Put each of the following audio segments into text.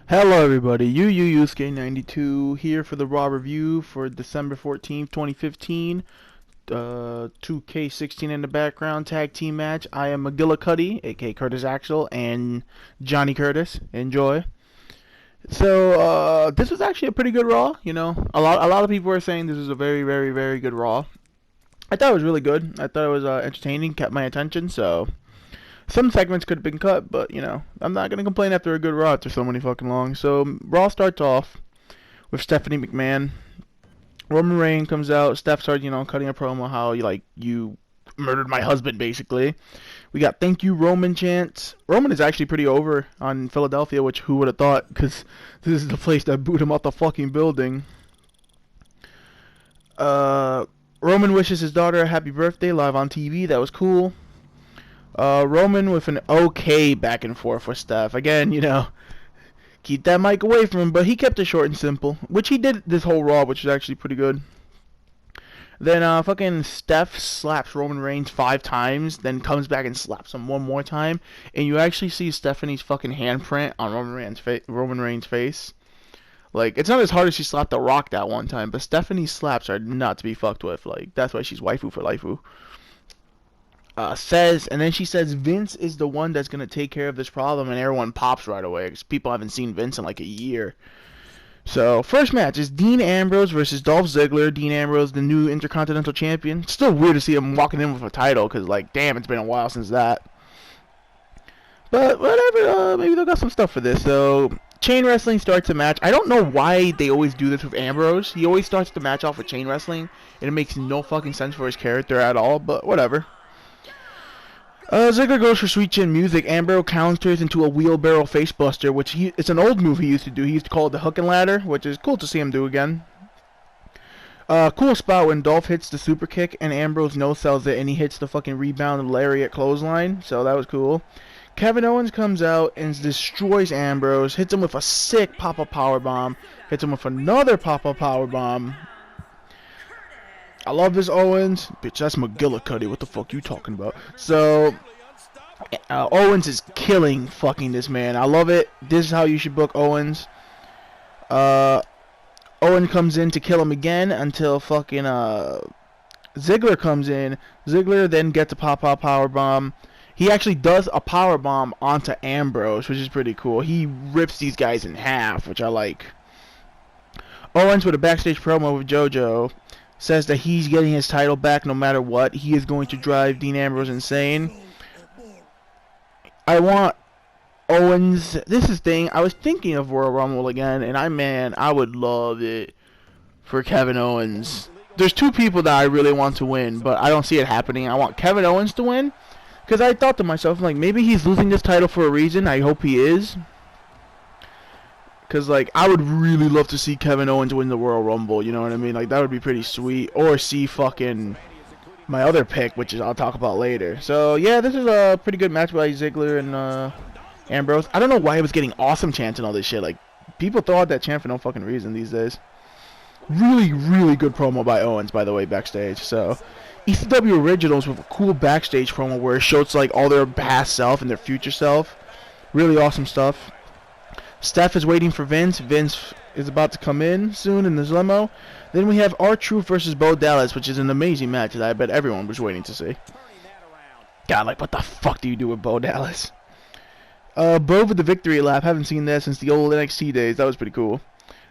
Hello everybody, Yusuke92 here for the Raw review for December 14th, 2015. 2K16 in the background, tag team match. I am McGillicuddy, aka Curtis Axel, and Johnny Curtis. Enjoy. So, this was actually a pretty good Raw, you know. A lot of people were saying this is a very, very, very good Raw. I thought it was really good. I thought it was entertaining, kept my attention, so some segments could have been cut, but, you know, I'm not going to complain after a good Raw after so many fucking long. So, Raw starts off with Stephanie McMahon. Roman Reigns comes out. Steph starts, you know, cutting a promo how, you murdered my husband, basically. We got thank you Roman chants. Roman is actually pretty over on Philadelphia, which who would have thought, because this is the place that booed him out the fucking building. Roman wishes his daughter a happy birthday live on TV. That was cool. Roman with an okay back and forth with Steph. Again, you know, keep that mic away from him, but he kept it short and simple, which he did this whole Raw, which is actually pretty good. Then fucking Steph slaps Roman Reigns 5 times, then comes back and slaps him one more time, and you actually see Stephanie's fucking handprint on Roman Reigns' face. Like, it's not as hard as she slapped The Rock that one time, but Stephanie's slaps are not to be fucked with. Like, that's why she's waifu for lifu. And then she says Vince is the one that's gonna take care of this problem, and everyone pops right away because people haven't seen Vince in like a year. So first match is Dean Ambrose versus Dolph Ziggler. Dean Ambrose, the new Intercontinental Champion. Still weird to see him walking in with a title because, like, damn, it's been a while since that. But whatever, maybe they'll got some stuff for this. So chain wrestling starts a match. I don't know why they always do this with Ambrose. He always starts the match off with chain wrestling, and it makes no fucking sense for his character at all. But whatever. Ziggler goes for Sweet Chin Music. Ambrose counters into a wheelbarrow facebuster, which it's an old move he used to do. He used to call it the hook and ladder, which is cool to see him do again. Cool spot when Dolph hits the super kick and Ambrose no-sells it, and he hits the fucking rebound lariat clothesline, so that was cool. Kevin Owens comes out and destroys Ambrose, hits him with a sick pop-up powerbomb, hits him with another pop-up powerbomb. I love this Owens. Bitch, that's McGillicuddy. What the fuck you talking about? So, Owens is killing fucking this man. I love it. This is how you should book Owens. Owens comes in to kill him again until fucking Ziggler comes in. Ziggler then gets a pop-up powerbomb. He actually does a powerbomb onto Ambrose, which is pretty cool. He rips these guys in half, which I like. Owens with a backstage promo with JoJo says that he's getting his title back no matter what. He is going to drive Dean Ambrose insane. I want Owens. This is the thing. I was thinking of Royal Rumble again, and I would love it for Kevin Owens. There's 2 people that I really want to win, but I don't see it happening. I want Kevin Owens to win, because I thought to myself, like, maybe he's losing this title for a reason. I hope he is. Because, like, I would really love to see Kevin Owens win the Royal Rumble, you know what I mean? Like, that would be pretty sweet. Or see fucking my other pick, which is I'll talk about later. So, yeah, this is a pretty good match by Ziggler and Ambrose. I don't know why he was getting awesome chants and all this shit. Like, people throw out that chant for no fucking reason these days. Really, really good promo by Owens, by the way, backstage. So, ECW Originals with a cool backstage promo where it shows, like, all their past self and their future self. Really awesome stuff. Steph is waiting for Vince. Vince is about to come in soon in this limo. Then we have R-Truth versus Bo Dallas, which is an amazing match that I bet everyone was waiting to see. God, like, what the fuck do you do with Bo Dallas? Bo with the victory lap. Haven't seen that since the old NXT days. That was pretty cool.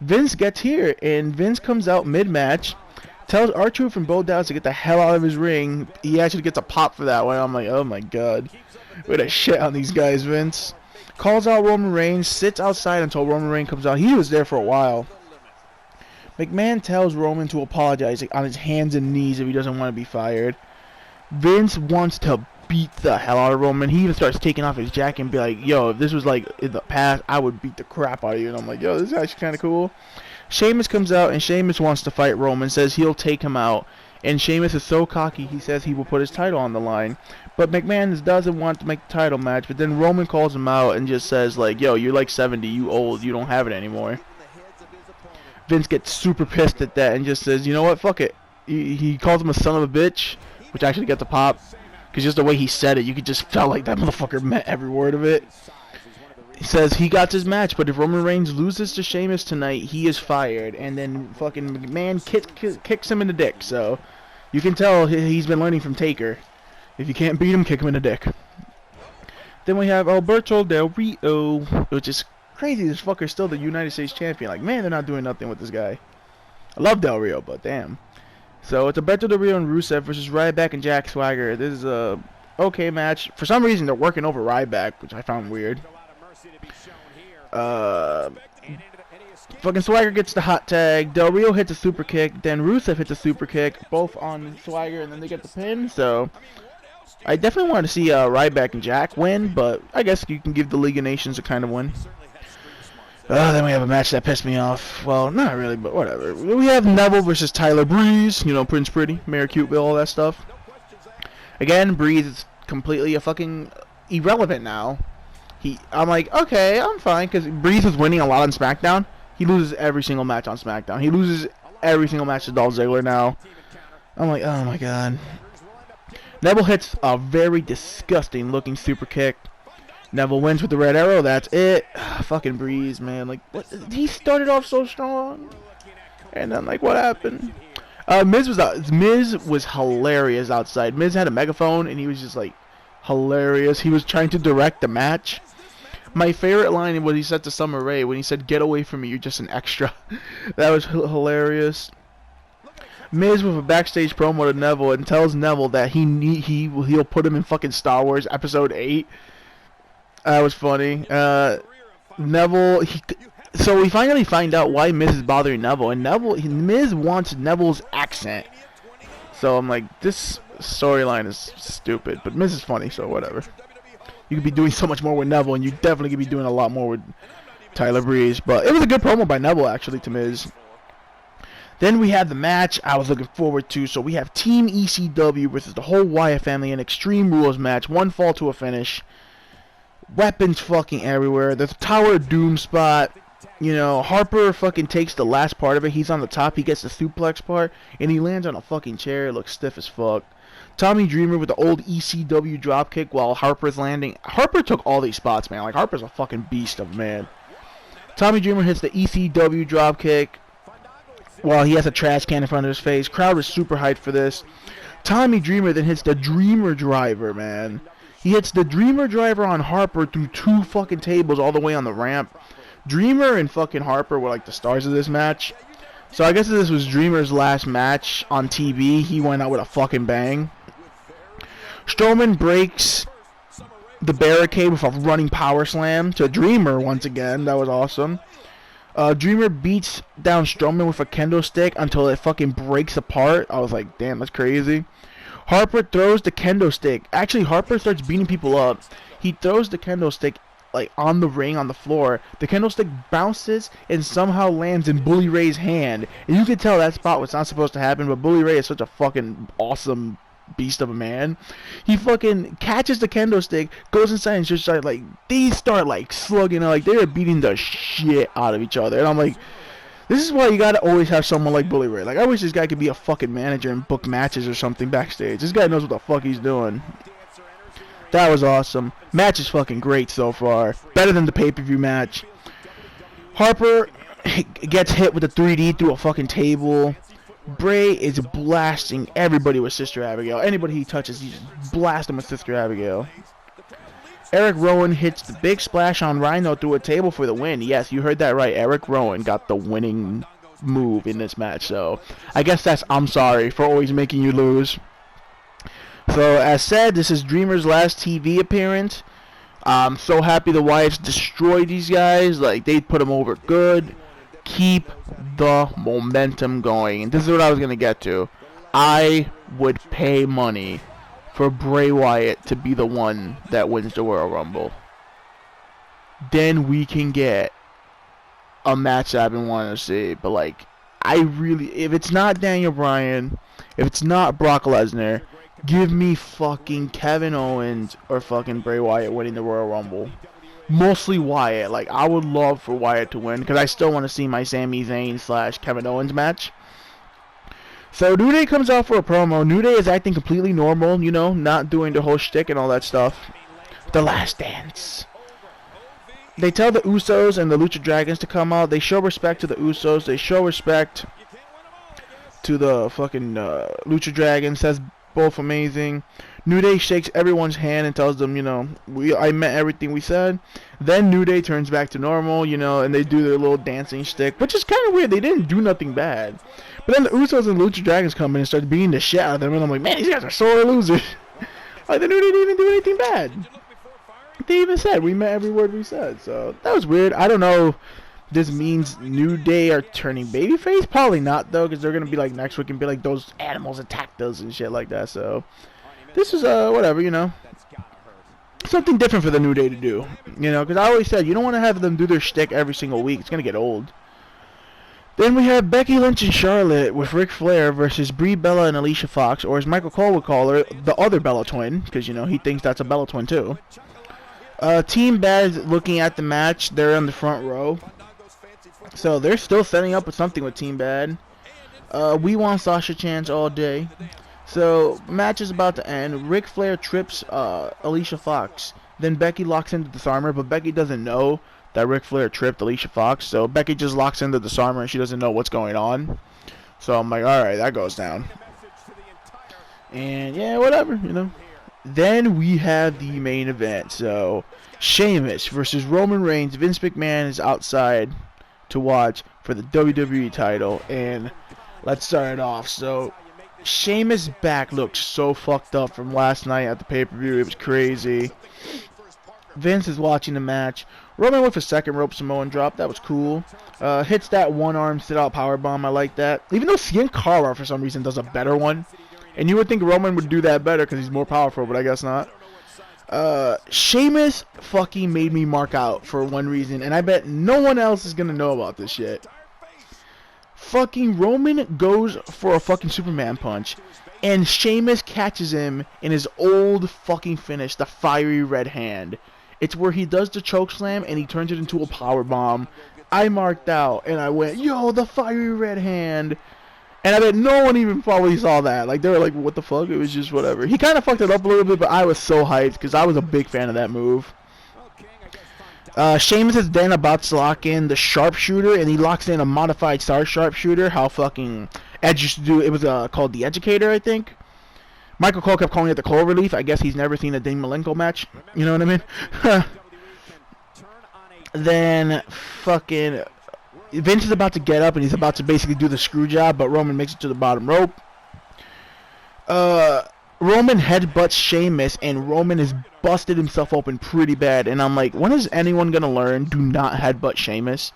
Vince gets here, and Vince comes out mid-match, tells R-Truth and Bo Dallas to get the hell out of his ring. He actually gets a pop for that one. I'm like, oh my god. Way to shit on these guys, Vince. Calls out Roman Reigns, sits outside until Roman Reigns comes out. He was there for a while. McMahon tells Roman to apologize on his hands and knees if he doesn't want to be fired. Vince wants to beat the hell out of Roman. He even starts taking off his jacket and be like, yo, if this was like in the past, I would beat the crap out of you. And I'm like, yo, this is actually kind of cool. Sheamus comes out, and Sheamus wants to fight Roman, says he'll take him out. And Sheamus is so cocky, he says he will put his title on the line. But McMahon doesn't want to make the title match, but then Roman calls him out and just says, like, yo, you're like 70, you old, you don't have it anymore. Vince gets super pissed at that and just says, you know what, fuck it. He calls him a son of a bitch, which actually gets a pop. Because just the way he said it, you could just feel like that motherfucker meant every word of it. He says he got his match, but if Roman Reigns loses to Sheamus tonight, he is fired. And then fucking McMahon kicks him in the dick. So you can tell he's been learning from Taker. If you can't beat him, kick him in the dick. Then we have Alberto Del Rio, which is crazy. This fucker's still the United States champion. Like, man, they're not doing nothing with this guy. I love Del Rio, but damn. So it's Alberto Del Rio and Rusev versus Ryback and Jack Swagger. This is a okay match. For some reason, they're working over Ryback, which I found weird. Fucking Swagger gets the hot tag. Del Rio hits a super kick. Then Rusev hits a super kick. Both on Swagger, and then they get the pin. So I definitely want to see Ryback and Jack win, but I guess you can give the League of Nations a kind of win. Then we have a match that pissed me off. Well, not really, but whatever. We have Neville versus Tyler Breeze. You know, Prince Pretty, Mayor Cuteville, all that stuff. Again, Breeze is completely a fucking irrelevant now. I'm like, okay, I'm fine, because Breeze is winning a lot on SmackDown. He loses every single match on SmackDown. He loses every single match to Dolph Ziggler now. I'm like, oh my god. Neville hits a very disgusting looking super kick. Neville wins with the red arrow. That's it. Fucking Breeze, man. Like, what? He started off so strong, and then like, what happened? Miz was hilarious outside. Miz had a megaphone, and he was just like hilarious. He was trying to direct the match. My favorite line was he said to Summer Rae when he said, "Get away from me, you're just an extra." That was hilarious. Miz with a backstage promo to Neville and tells Neville that he'll put him in fucking Star Wars Episode 8. That was funny. Neville, so we finally find out why Miz is bothering Neville, and Miz wants Neville's accent. So I'm like, this storyline is stupid, but Miz is funny, so whatever. You could be doing so much more with Neville, and you definitely could be doing a lot more with Tyler Breeze. But it was a good promo by Neville, actually, to Miz. Then we have the match I was looking forward to. So we have Team ECW versus the whole Wyatt family in Extreme Rules match. One fall to a finish. Weapons fucking everywhere. There's a Tower of Doom spot. You know, Harper fucking takes the last part of it. He's on the top. He gets the suplex part. And he lands on a fucking chair. It looks stiff as fuck. Tommy Dreamer with the old ECW dropkick while Harper's landing. Harper took all these spots, man. Like, Harper's a fucking beast of a man. Tommy Dreamer hits the ECW dropkick while he has a trash can in front of his face. Crowd is super hyped for this. Tommy Dreamer then hits the Dreamer Driver, man. He hits the Dreamer Driver on Harper through 2 fucking tables all the way on the ramp. Dreamer and fucking Harper were like the stars of this match. So I guess this was Dreamer's last match on TV. He went out with a fucking bang. Strowman breaks the barricade with a running power slam to Dreamer once again. That was awesome. Dreamer beats down Strowman with a kendo stick until it fucking breaks apart. I was like, damn, that's crazy. Harper throws the kendo stick. Actually, Harper starts beating people up. He throws the kendo stick like on the ring, on the floor. The kendo stick bounces and somehow lands in Bully Ray's hand. And you can tell that spot was not supposed to happen, but Bully Ray is such a fucking awesome beast of a man. He fucking catches the kendo stick, goes inside and just like they start like slugging, like they are beating the shit out of each other. And I'm like, this is why you gotta always have someone like Bully Ray. Like, I wish this guy could be a fucking manager and book matches or something backstage. This guy knows what the fuck he's doing. That was awesome. Match is fucking great so far. Better than the pay-per-view match. Harper gets hit with a 3D through a fucking table. Bray is blasting everybody with Sister Abigail. Anybody he touches, he just blasts them with Sister Abigail. Eric Rowan hits the big splash on Rhino through a table for the win. Yes, you heard that right. Eric Rowan got the winning move in this match. So I guess that's I'm sorry for always making you lose. So as said, this is Dreamer's last TV appearance. I'm so happy the Wyatts destroyed these guys. Like, they put them over good. Keep the momentum going. And this is what I was going to get to. I would pay money for Bray Wyatt to be the one that wins the Royal Rumble. Then we can get a match that I've been wanting to see. But, like, if it's not Daniel Bryan, if it's not Brock Lesnar, give me fucking Kevin Owens or fucking Bray Wyatt winning the Royal Rumble. Mostly Wyatt. Like, I would love for Wyatt to win because I still want to see my Sami Zayn / Kevin Owens match. So New Day comes out for a promo. New Day is acting completely normal, you know, not doing the whole shtick and all that stuff. The Last Dance. They tell the Usos and the Lucha Dragons to come out. They show respect to the Usos. They show respect to the fucking Lucha Dragons. Says both amazing. New Day shakes everyone's hand and tells them, you know, I meant everything we said. Then New Day turns back to normal, you know, and they do their little dancing shtick, which is kind of weird. They didn't do nothing bad. But then the Usos and Lucha Dragons come in and start beating the shit out of them, and I'm like, man, these guys are sore losers. Like, the New Day didn't even do anything bad. They even said, we meant every word we said. So, that was weird. I don't know if this means New Day are turning babyface. Probably not, though, because they're going to be like next week and be like, those animals attacked us and shit like that. So, this is, whatever, you know. Something different for the New Day to do. You know, because I always said, you don't want to have them do their shtick every single week. It's going to get old. Then we have Becky Lynch and Charlotte with Ric Flair versus Brie Bella and Alicia Fox, or as Michael Cole would call her, the other Bella twin, because, you know, he thinks that's a Bella twin, too. Team Bad looking at the match. They're in the front row. So they're still setting up with something with Team Bad. We want Sasha chants all day. So match is about to end. Ric Flair trips Alicia Fox. Then Becky locks into Disarmer, but Becky doesn't know that Ric Flair tripped Alicia Fox. So Becky just locks into Disarmer and she doesn't know what's going on. So I'm like, alright, that goes down. And yeah, whatever, you know. Then we have the main event. So Sheamus versus Roman Reigns. Vince McMahon is outside to watch for the WWE title. And let's start it off. So Sheamus' back looked so fucked up from last night at the pay-per-view. It was crazy. Vince is watching the match. Roman with a second rope Samoan drop. That was cool. Hits that one-arm sit-out powerbomb. I like that. Even though Sin Cara, for some reason, does a better one. And you would think Roman would do that better because he's more powerful, but I guess not. Sheamus fucking made me mark out for one reason, and I bet no one else is going to know about this shit. Fucking Roman goes for a fucking Superman punch, and Sheamus catches him in his old fucking finish, the fiery red hand. It's where he does the choke slam and he turns it into a power bomb. I marked out and I went, yo, the fiery red hand. And I bet no one even probably saw that. Like, they were like, what the fuck? It was just whatever. He kind of fucked it up a little bit, but I was so hyped because I was a big fan of that move. Sheamus is then about to lock in the sharpshooter, and he locks in a modified star sharpshooter. How fucking Edge used to do. It was called the Educator, I think. Michael Cole kept calling it the Cole Relief. I guess he's never seen a Dean Malenko match. You know what I mean? Then fucking Vince is about to get up and he's about to basically do the screw job, but Roman makes it to the bottom rope. Roman headbutts Sheamus, and Roman has busted himself open pretty bad. And I'm like, when is anyone gonna learn? Do not headbutt Sheamus.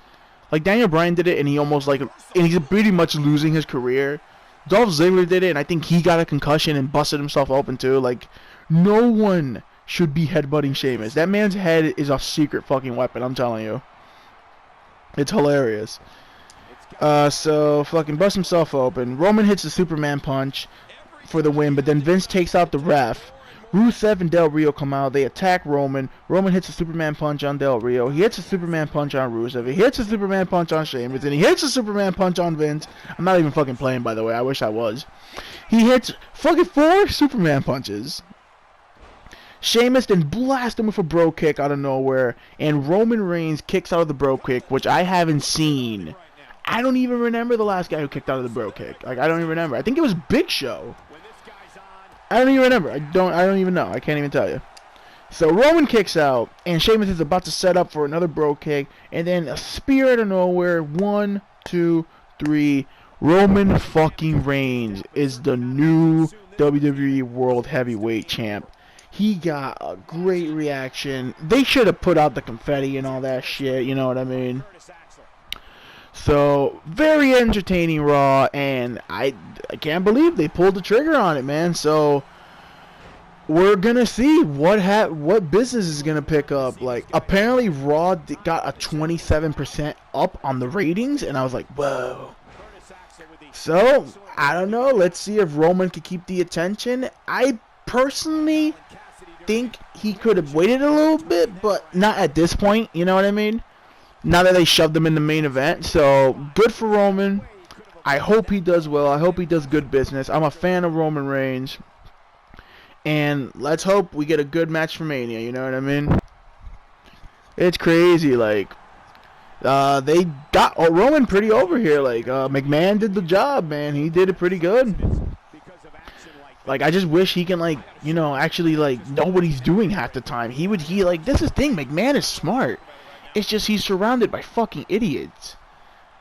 Like, Daniel Bryan did it, and he almost like, and he's pretty much losing his career. Dolph Ziggler did it, and I think he got a concussion and busted himself open too. Like, no one should be headbutting Sheamus. That man's head is a secret fucking weapon, I'm telling you. It's hilarious. So, fucking bust himself open. Roman hits the Superman punch for the win, but then Vince takes out the ref. Rusev and Del Rio come out. They attack Roman. Roman hits a Superman punch on Del Rio. He hits a Superman punch on Rusev. He hits a Superman punch on Sheamus. And he hits a Superman punch on Vince. I'm not even fucking playing, by the way. I wish I was. He hits fucking 4 Superman punches. Sheamus then blasts him with a bro kick out of nowhere. And Roman Reigns kicks out of the bro kick, which I haven't seen. I don't even remember the last guy who kicked out of the bro kick. Like, I don't even remember. I think it was Big Show. I don't even remember. I don't even know. I can't even tell you. So Roman kicks out, and Sheamus is about to set up for another bro kick, and then a spear out of nowhere. 1, 2, 3. Roman fucking Reigns is the new WWE World Heavyweight Champ. He got a great reaction. They should have put out the confetti and all that shit. You know what I mean? So, very entertaining Raw, and I can't believe they pulled the trigger on it, man. So, we're gonna see what business is gonna pick up. Like, apparently Raw got a 27% up on the ratings, and I was like, whoa. So, I don't know. Let's see if Roman can keep the attention. I personally think he could have waited a little bit, but not at this point. You know what I mean? Now that they shoved him in the main event. So, good for Roman. I hope he does well. I hope he does good business. I'm a fan of Roman Reigns. And let's hope we get a good match for Mania. You know what I mean? It's crazy. Like, they got Roman pretty over here. Like, McMahon did the job, man. He did it pretty good. Like, I just wish he can, like, you know, actually, like, know what he's doing half the time. Like, this is the thing. McMahon is smart. It's just he's surrounded by fucking idiots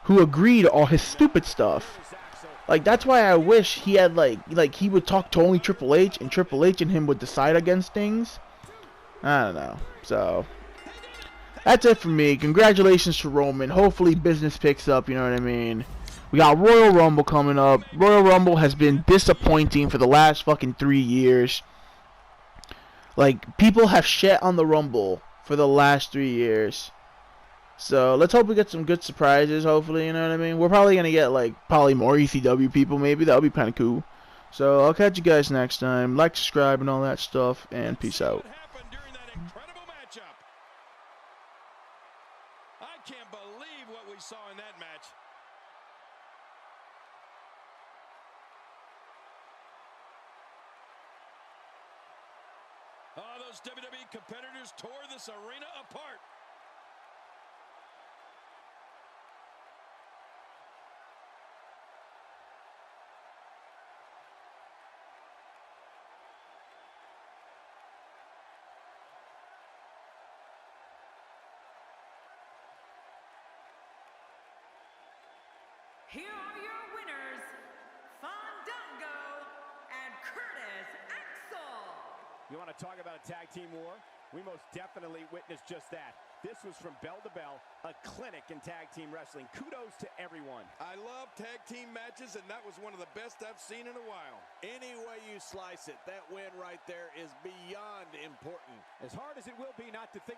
who agree to all his stupid stuff. Like, that's why I wish he had, like he would talk to only Triple H, and Triple H and him would decide against things. I don't know. So, that's it for me. Congratulations to Roman. Hopefully business picks up, you know what I mean? We got Royal Rumble coming up. Royal Rumble has been disappointing for the last fucking 3 years. Like, people have shit on the Rumble for the last 3 years. So, let's hope we get some good surprises, hopefully, you know what I mean? We're probably going to get, like, probably more ECW people, maybe. That would be kind of cool. So, I'll catch you guys next time. Like, subscribe, and all that stuff, and peace out. I can't believe what we saw in that match. Oh, those WWE competitors tore this arena apart. Here are your winners, Fandango and Curtis Axel. You want to talk about a tag team war? We most definitely witnessed just that. This was from bell to bell, a clinic in tag team wrestling. Kudos to everyone. I love tag team matches, and that was one of the best I've seen in a while. Any way you slice it, that win right there is beyond important. As hard as it will be not to think